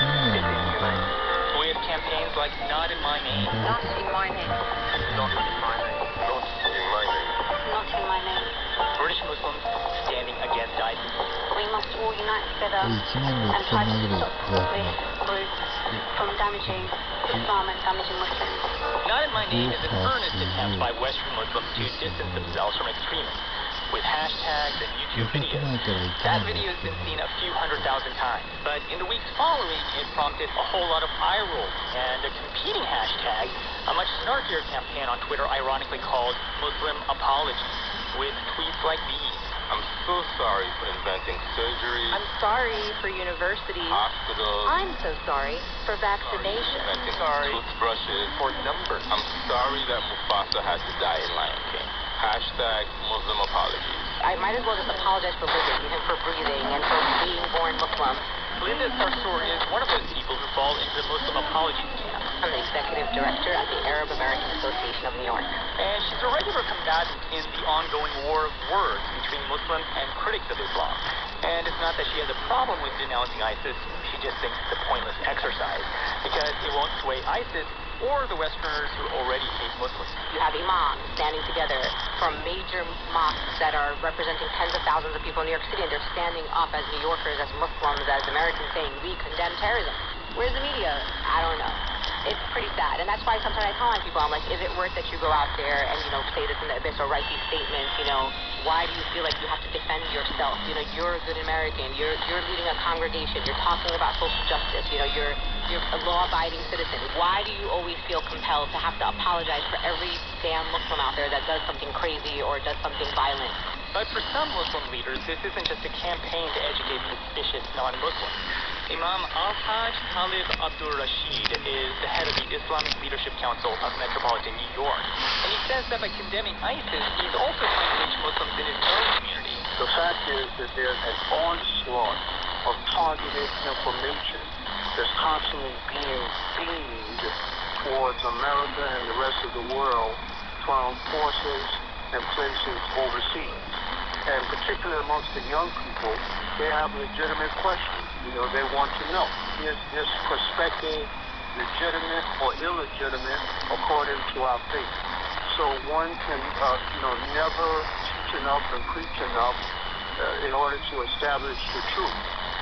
With campaigns like Not in My Name. Not in my name. Not in my name. Not in my name. Not in my name. British Muslims standing against ISIS. We must all unite together and try to stop this group from damaging Islam and damaging Muslims. Not in My Name is an earnest attempt by Western Muslims to distance themselves from extremists with hashtags and YouTube videos. That video has been seen a few 100,000 times, but in the weeks following, it prompted a whole lot of eye rolls and a competing hashtag, a much snarkier campaign on Twitter ironically called Muslim Apology, with tweets like these. I'm so sorry for inventing surgery. I'm sorry for universities. Hospitals. I'm so sorry for vaccination. Inventing Sorry toothbrushes. for numbers. I'm sorry that Mufasa had to die in Lion King. Hashtag Muslim apologies. I might as well just apologize for living and for breathing and for being born Muslim. Linda Sarsour is one of those people who fall into the Muslim apologies camp. I'm the executive director at the Arab American Association of New York. And she's a regular combatant in the ongoing war of words between Muslims and critics of Islam. And it's not that she has a problem with denouncing ISIS, she just thinks it's a pointless exercise, because it won't sway ISIS or the Westerners who already hate Muslims. You have imams standing together from major mosques that are representing tens of thousands of people in New York City, and they're standing up as New Yorkers, as Muslims, as Americans, saying, we condemn terrorism. Where's the media? I don't know. It's pretty sad, and that's why sometimes I tell my people, I'm like, is it worth that you go out there and, say this in the abyss or write these statements, why do you feel like you have to defend yourself? You're a good American, you're leading a congregation, you're talking about social justice, you're a law-abiding citizen. Why do you always feel compelled to have to apologize for every damn Muslim out there that does something crazy or does something violent? But for some Muslim leaders, this isn't just a campaign to educate suspicious non-Muslims. Imam Al-Hajj Talib Abdul Rashid is the head of the Islamic Leadership Council of Metropolitan New York. And he says that by condemning ISIS, he's also trying to reach Muslims in his own community. The fact is that there's an onslaught of targeted information that's constantly being beamed towards America and the rest of the world from forces and places overseas. And particularly amongst the young people, they have legitimate questions. They want to know, is this perspective legitimate or illegitimate according to our faith? So one can, never teach enough and preach enough in order to establish the truth.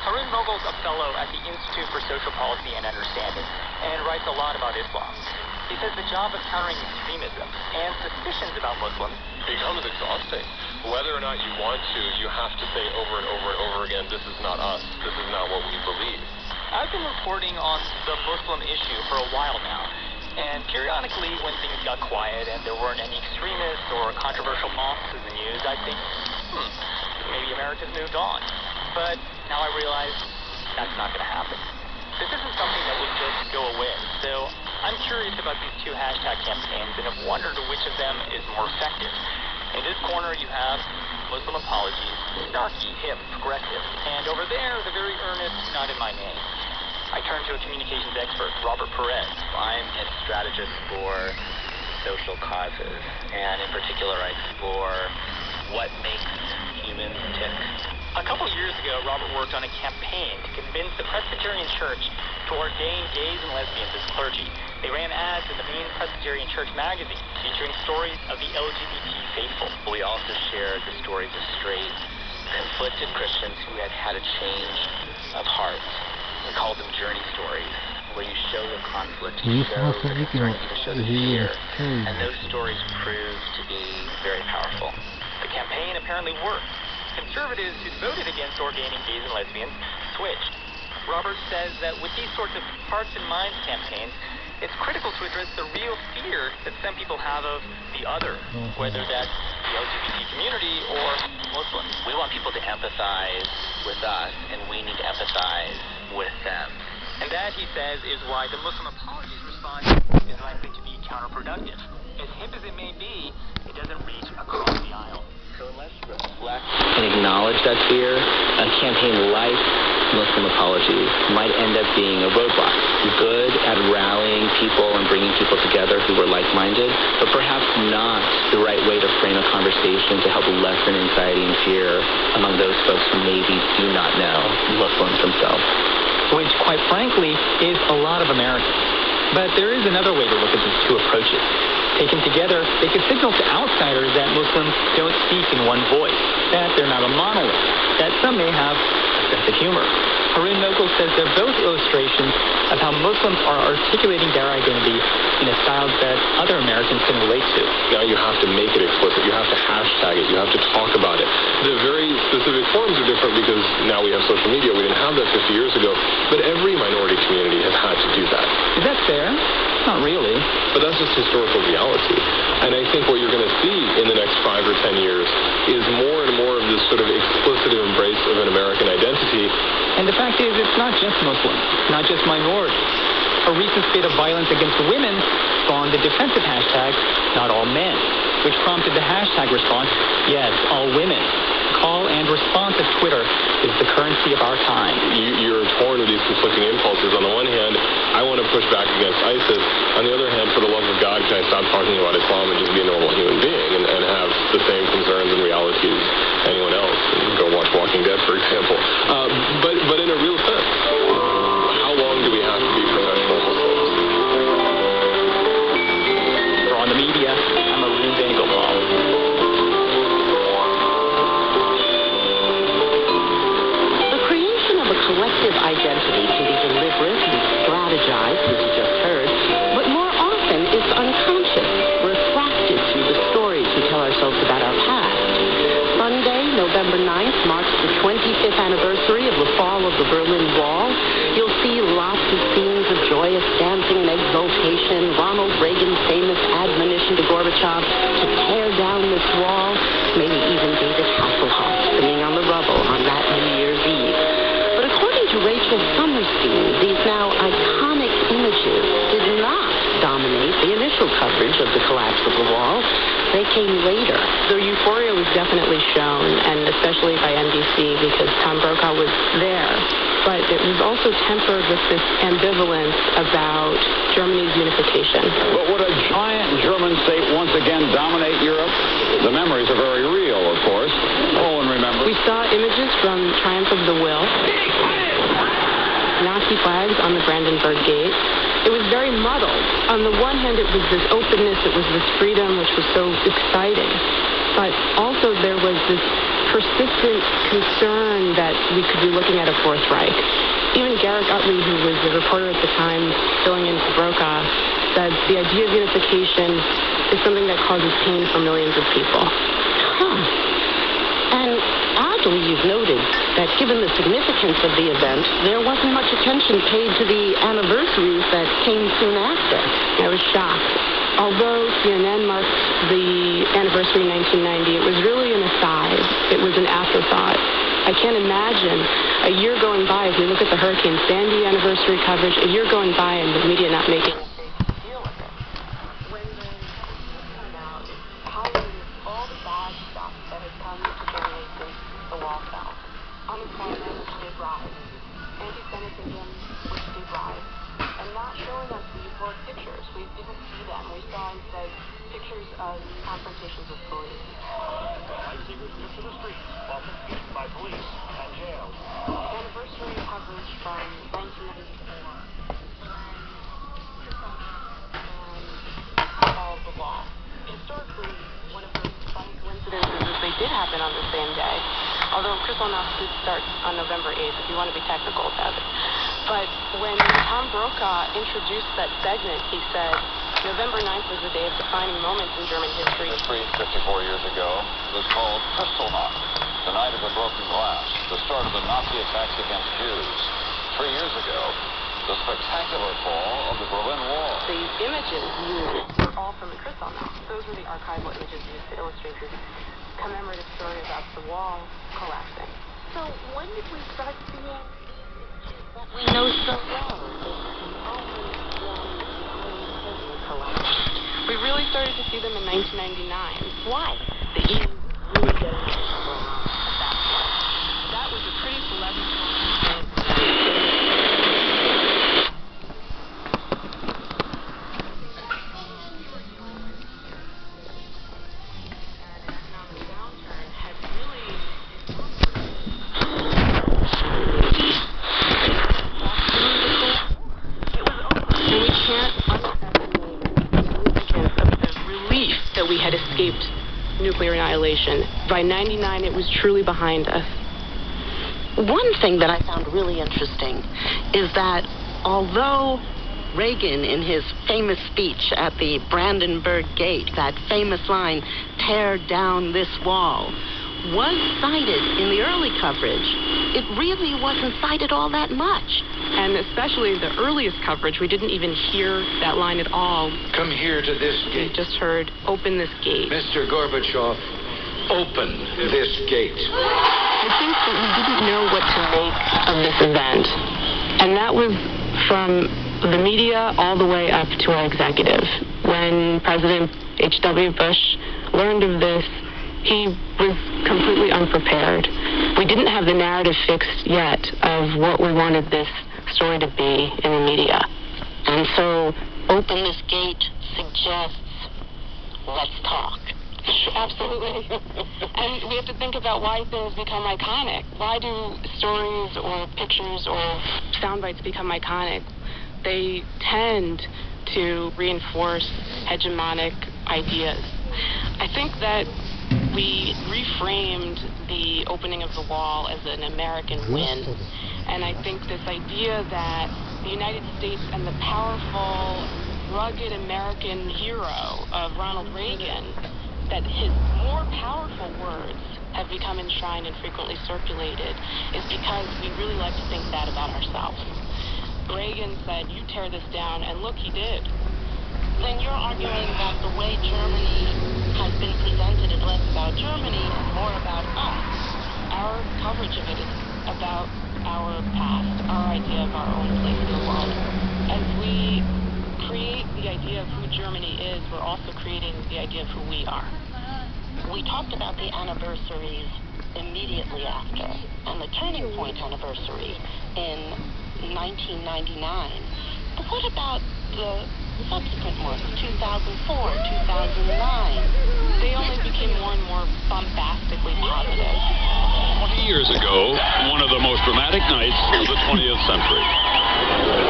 Harun Vogel's a fellow at the Institute for Social Policy and Understanding and writes a lot about Islam. He says the job of countering extremism and suspicions about Muslims becomes exhausting. Whether or not you want to, you have to say over and over and over again, this is not us, this is not what we believe. I've been reporting on the Muslim issue for a while now, and periodically when things got quiet and there weren't any extremists or controversial mosques in the news, I'd think, maybe America's moved on. But now I realize that's not going to happen. This isn't something that will just go away, so I'm curious about these two hashtag campaigns and have wondered which of them is more effective. In this corner you have Muslim apologies, snarky, hip, progressive, and over there the very earnest Not in My Name. I turn to a communications expert, Robert Perez. I'm a strategist for social causes, and in particular I explore what makes humans tick. A couple years ago, Robert worked on a campaign to convince the Presbyterian Church to ordain gays and lesbians as clergy. They ran ads in the main Presbyterian Church magazine featuring stories of the LGBT faithful. We also shared the stories of straight, conflicted Christians who had had a change of heart. We called them journey stories, where you show the conflict, you show the concern, you even show the fear, and those stories proved to be very powerful. The campaign apparently worked. Conservatives who voted against ordaining gays and lesbians switched. Robert says that with these sorts of hearts and minds campaigns, it's critical to address the real fear that some people have of the other, whether that's the LGBT community or Muslims. We want people to empathize with us, and we need to empathize with them. And that, he says, is why the Muslim apologies response is likely to be counterproductive. As hip as it may be, it doesn't reach across the aisle. So unless you reflect and acknowledge that fear, a campaign like Muslim apologies might end up being a roadblock. Good at rallying people and bringing people together who were like-minded, but perhaps not the right way to frame a conversation to help lessen anxiety and fear among those folks who maybe do not know Muslims themselves. Which quite frankly, is a lot of Americans. But there is another way to look at these two approaches. Taken together, they could signal to outsiders that Muslims don't speak in one voice, that they're not a monolith, that some may have a sense of humor. Harun Mogul says they're both illustrations of how Muslims are articulating their identity in a style that other Americans can relate to. Now you have to make it explicit. You have to hashtag it. You have to talk about it. The very specific forms are different because now we have social media. We didn't have that 50 years ago. But every minority community has had to do that. Is that fair? Not really. But that's just historical reality. And I think what you're going to see in the next 5 or 10 years is more and more of this sort of explicit embrace of an American identity. And the fact is, it's not just Muslims, not just minorities. A recent spate of violence against women spawned the defensive hashtag, not all men, which prompted the hashtag response, yes, all women. Call and response of Twitter is the currency of our time. You're torn with these conflicting impulses. On the one hand, I want to push back against ISIS. On the other hand, for the love of God, can I stop talking about Islam and just be a normal human being and have the same concerns and realities as anyone else? And go watch Walking Dead, for example. But in a real sense, how long do we have to be professional Muslims? For On the Media, I'm Arun Venugopal. Collective identity can be deliberate and strategized, as you just heard, but more often it's unconscious, refracted through the stories we tell ourselves about our past. Sunday, November 9th, marks the 25th anniversary of the fall of the Berlin Wall. You'll see lots of scenes of joyous dancing and exultation, Ronald Reagan's famous admonition to Gorbachev to tear down this wall, maybe even David Hasselhoff singing on the rubble on that New Year's Eve. To Rachel Summerstein, these now iconic images did not dominate the initial coverage of the collapse of the wall. They came later. The euphoria was definitely shown, and especially by NBC, because Tom Brokaw was there. But it was also tempered with this ambivalence about Germany's unification. But would a giant German state once again dominate Europe? The memories are very real, of course. Owen remembers. We saw images from Triumph of the Will. Nazi flags on the Brandenburg Gate. It was very muddled. On the one hand, it was this openness, it was this freedom, which was so exciting. But also there was this persistent concern that we could be looking at a Fourth Reich. Even Garrick Utley, who was the reporter at the time filling in for Brokaw, said the idea of unification is something that causes pain for millions of people. And oddly, you've noted that given the significance of the event, there wasn't much attention paid to the anniversaries that came soon after. I was shocked. Although CNN marked the anniversary in 1990, it was really an aside. It was an afterthought. I can't imagine a year going by, if we look at the Hurricane Sandy anniversary coverage, a year going by and the media not making a big deal of it. When the turned out, how all the bad stuff that has come to Germany since the wall fell. Unemployment, which did rise. Anti-Semitism, which did rise. And not showing us the euphoric pictures. We didn't see them. We saw instead pictures of confrontations with police. Seekers took to the streets, often beaten by police and jailed. Anniversary coverage from 1994. And all of the law. Historically, one of those funny coincidences is they did happen on the same day. Although Kristallnacht did start on November 8th, if you want to be technical about it. But when Tom Brokaw introduced that segment, he said November 9th was the day of defining moments in German history. History 54 years ago was called Kristallnacht, the night of the broken glass, the start of the Nazi attacks against Jews. 3 years ago, the spectacular fall of the Berlin Wall. These images used were all from the Kristallnacht. Those were the archival images used to illustrate this commemorative story about the wall collapsing. So when did we start seeing these images that we know so well? We really started to see them in 1999. Why? The EU really getting going on at that point. That was a pretty celebrity moment. nuclear annihilation. By 99, it was truly behind us. One thing that I found really interesting is that although Reagan, in his famous speech at the Brandenburg Gate, that famous line, "Tear down this wall," was cited in the early coverage, it really wasn't cited all that much. And especially the earliest coverage, we didn't even hear that line at all. Come here to this gate. We just heard, "Open this gate." Mr. Gorbachev, open this gate. I think that we didn't know what to make of this event. And that was from the media all the way up to our executive. When President H.W. Bush learned of this, he was completely unprepared. We didn't have the narrative fixed yet of what we wanted this story to be in the media. And so, open this gate suggests, let's talk. Absolutely. And we have to think about why things become iconic. Why do stories or pictures or sound bites become iconic? They tend to reinforce hegemonic ideas. I think that we reframed the opening of the wall as an American win. And I think this idea that the United States and the powerful, rugged American hero of Ronald Reagan, that his more powerful words have become enshrined and frequently circulated, is because we really like to think that about ourselves. Reagan said, "You tear this down," and look, he did. Then you're arguing that the way Germany has been presented is less about Germany and more about us. Our coverage of it is about our past, our idea of our own place in the world. As we create the idea of who Germany is, we're also creating the idea of who we are. We talked about the anniversaries immediately after, and the turning point anniversary in 1999. But what about the subsequent ones, 2004, 2009? They only became more and more bombastically positive. 20 years ago, one of the most dramatic nights of the 20th century.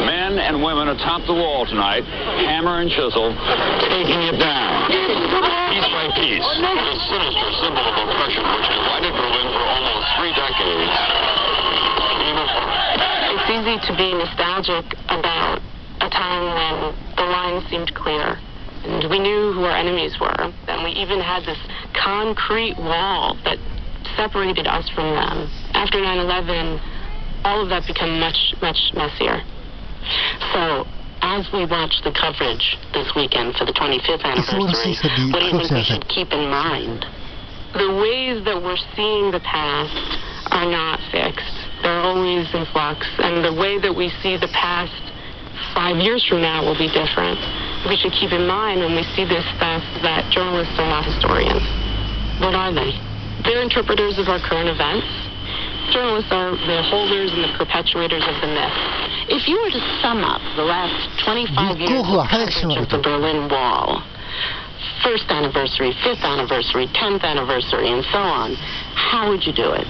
Men and women atop the wall tonight, hammer and chisel, taking it down. Piece by piece. The sinister symbol of oppression which divided Berlin for almost 3 decades. It's easy to be nostalgic about a time when the lines seemed clear and we knew who our enemies were, and we even had this concrete wall that separated us from them. After 9/11, all of that became much, much messier. So, as we watch the coverage this weekend for the 25th anniversary, what do you think we should keep in mind? The ways that we're seeing the past are not fixed. They're always in flux, and the way that we see the past 5 years from now will be different. We should keep in mind when we see this stuff that journalists are not historians. What are they? They're interpreters of our current events. Journalists are the holders and the perpetuators of the myth. If you were to sum up the last 25 years of coverage of the Berlin Wall, first anniversary, 5th anniversary, 10th anniversary, and so on, how would you do it?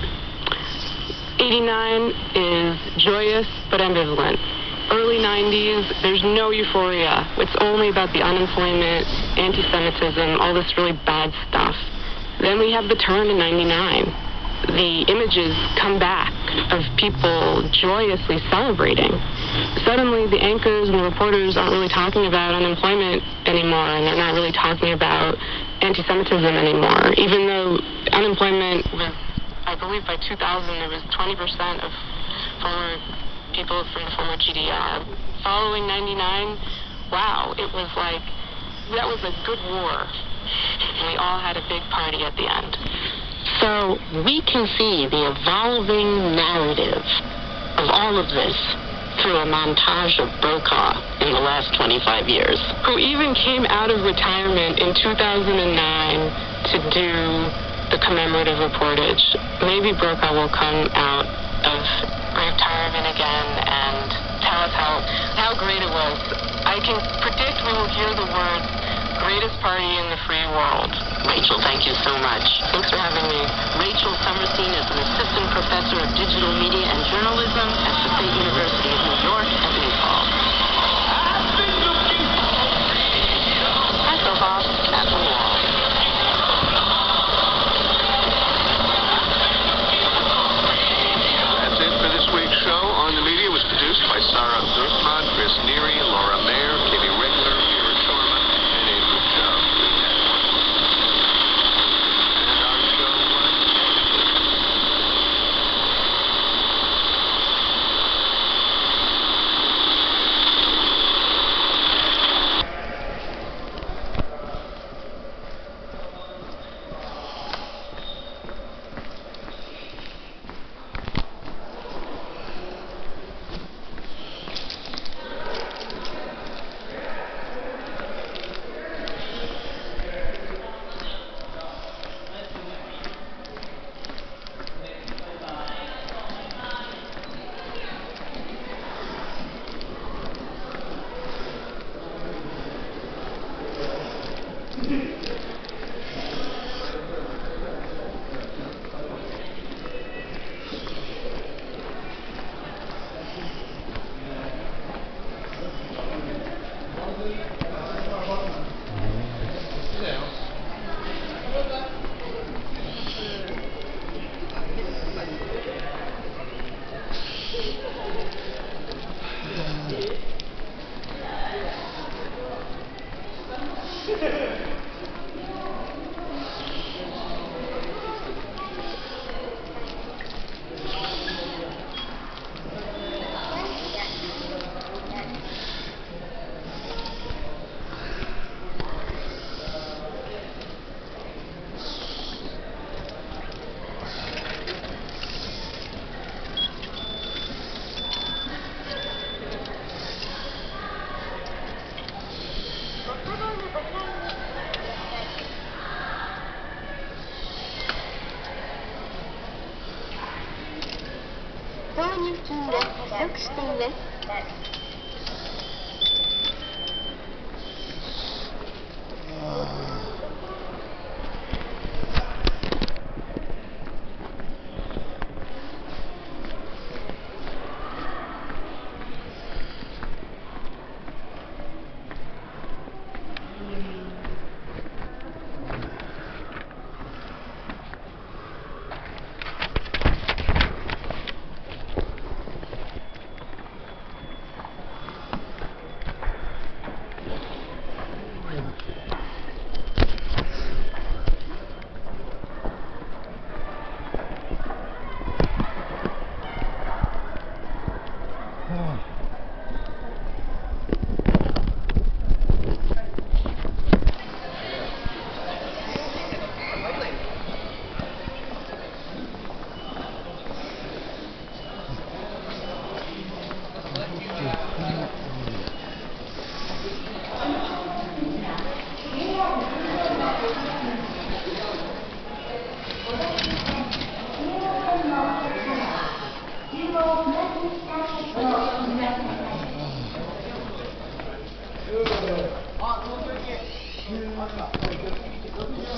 89 is joyous but ambivalent. Early 90s, there's no euphoria. It's only about the unemployment, anti-Semitism, all this really bad stuff. Then we have the turn in 99. The images come back of people joyously celebrating. Suddenly, the anchors and the reporters aren't really talking about unemployment anymore, and they're not really talking about anti-Semitism anymore, even though unemployment was, I believe by 2000, there was 20% of former people from the former GDR. Following 99, wow, it was like, that was a good war. We all had a big party at the end. So we can see the evolving narrative of all of this through a montage of Brokaw in the last 25 years. Who even came out of retirement in 2009 to do the commemorative reportage. Maybe Brokaw will come out of retirement again and tell us how great it was. I can predict we will hear the words, greatest party in the free world. Rachel, thank you so much. Thanks for having me. Rachel Summerstein is an assistant professor of digital media and journalism at the State University of New York at New Paltz. Hi, Soha. At the wall. 投入金が不足しています。怎么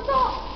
走？